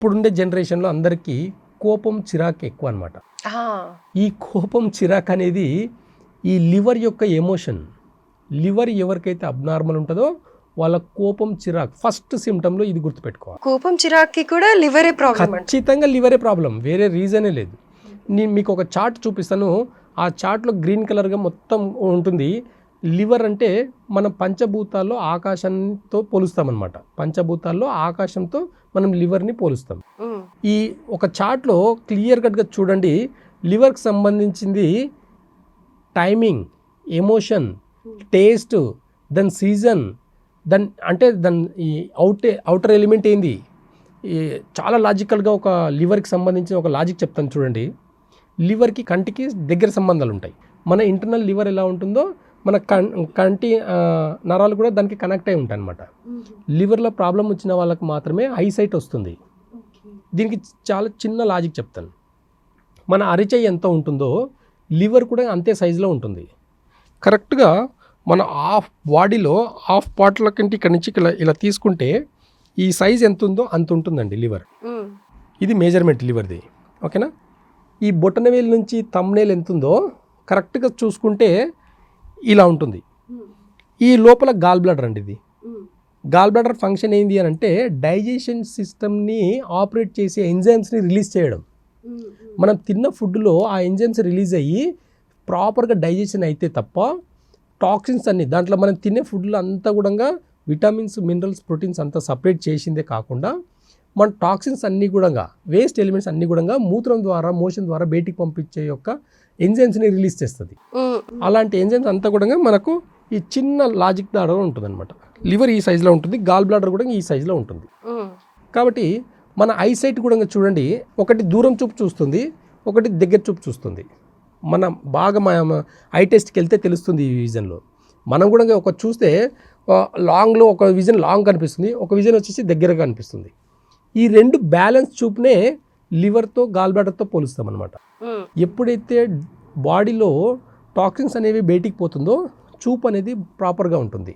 ఇప్పుడుండే జనరేషన్లో అందరికీ కోపం చిరాకు ఎక్కువ అనమాట. ఈ కోపం చిరాకు అనేది ఈ లివర్ యొక్క ఎమోషన్. లివర్ ఎవరికైతే అబ్నార్మల్ ఉంటుందో వాళ్ళ కోపం చిరాకు ఫస్ట్ సిమ్టంలో ఇది గుర్తుపెట్టుకోవాలి. కోపం చిరాకి కూడా లివరే ప్రాబ్లం. ఖచ్చితంగా లివరే ప్రాబ్లం, వేరే రీజనే లేదు. నేను మీకు ఒక చార్ట్ చూపిస్తాను. ఆ చార్ట్లో గ్రీన్ కలర్గా మొత్తం ఉంటుంది. లివర్ అంటే మన పంచభూతాల్లో ఆకాశంతో పోలుస్తామన్నమాట. పంచభూతాల్లో ఆకాశంతో మనం లివర్ని పోలుస్తాం. ఈ ఒక చార్ట్లో క్లియర్ కట్గా చూడండి. లివర్కి సంబంధించింది టైమింగ్, ఎమోషన్, టేస్ట్, దాని సీజన్, దాని ఈ అవుటర్ ఎలిమెంట్ ఏంది, చాలా లాజికల్గా ఒక లివర్కి సంబంధించిన ఒక లాజిక్ చెప్తాను చూడండి. లివర్కి కంటికి దగ్గర సంబంధాలు ఉంటాయి. మన ఇంటర్నల్ లివర్ ఎలా ఉంటుందో మన కంటి నరాలు కూడా దానికి కనెక్ట్ అయి ఉంటాయి అన్నమాట. లివర్లో ప్రాబ్లం వచ్చిన వాళ్ళకి మాత్రమే ఐసైట్ వస్తుంది. దీనికి చాలా చిన్న లాజిక్ చెప్తాను. మన అరిచెయ్యి ఎంత ఉంటుందో లివర్ కూడా అంతే సైజులో ఉంటుంది. కరెక్ట్గా మన హాఫ్ బాడీలో హాఫ్ పార్ట్ల కంటే ఇక్కడ నుంచి ఇలా తీసుకుంటే ఈ సైజ్ ఎంత ఉందో అంత ఉంటుందండి లివర్. ఇది మెజర్మెంట్ లివర్ది, ఓకేనా. ఈ బొటనవేలు నుంచి థంబ్నెయిల్ ఎంత ఉందో కరెక్ట్గా చూసుకుంటే ఇలా ఉంటుంది. ఈ లోపల గాల్ బ్లాడర్ అండి. ఇది గాల్ బ్లాడర్ ఫంక్షన్ ఏంది అని అంటే డైజెషన్ సిస్టమ్ని ఆపరేట్ చేసే ఎంజైమ్స్ని రిలీజ్ చేయడం. మనం తిన్న ఫుడ్లో ఆ ఎంజైమ్స్ రిలీజ్ అయ్యి ప్రాపర్గా డైజెషన్ అయితే తప్ప టాక్సిన్స్ అన్ని దాంట్లో మనం తినే ఫుడ్లో అంతా కూడా విటమిన్స్, మినరల్స్, ప్రోటీన్స్ అంతా సపరేట్ చేసిందే కాకుండా మన టాక్సిన్స్ అన్నీ కూడా వేస్ట్ ఎలిమెంట్స్ అన్నీ కూడా మూత్రం ద్వారా, మోషన్ ద్వారా బయటికి పంపించే యొక్క ఎంజైమ్స్ని రిలీజ్ చేస్తుంది. అలాంటి ఎంజైమ్స్ అంతా కూడా మనకు ఈ చిన్న లాజిక్ ద్వారా ఉంటుంది అనమాట. లివర్ ఈ సైజులో ఉంటుంది, గాల్ బ్లాడర్ కూడా ఈ సైజులో ఉంటుంది. కాబట్టి మన ఐసైట్ కూడా చూడండి, ఒకటి దూరం చూపు చూస్తుంది, ఒకటి దగ్గర చూపు చూస్తుంది. మన బాగా ఐ టెస్ట్కి వెళ్తే తెలుస్తుంది ఈ విజన్లో. మనం కూడా ఒక చూస్తే లాంగ్లో ఒక విజన్ లాంగ్ కనిపిస్తుంది, ఒక విజన్ వచ్చేసి దగ్గరగా కనిపిస్తుంది. ఈ రెండు బ్యాలెన్స్ చూపునే లివర్తో గాల్ బ్లాడర్తో పోలుస్తాం అనమాట. ఎప్పుడైతే బాడీలో టాక్సిన్స్ అనేవి బయటికి పోతుందో చూపు అనేది ప్రాపర్గా ఉంటుంది.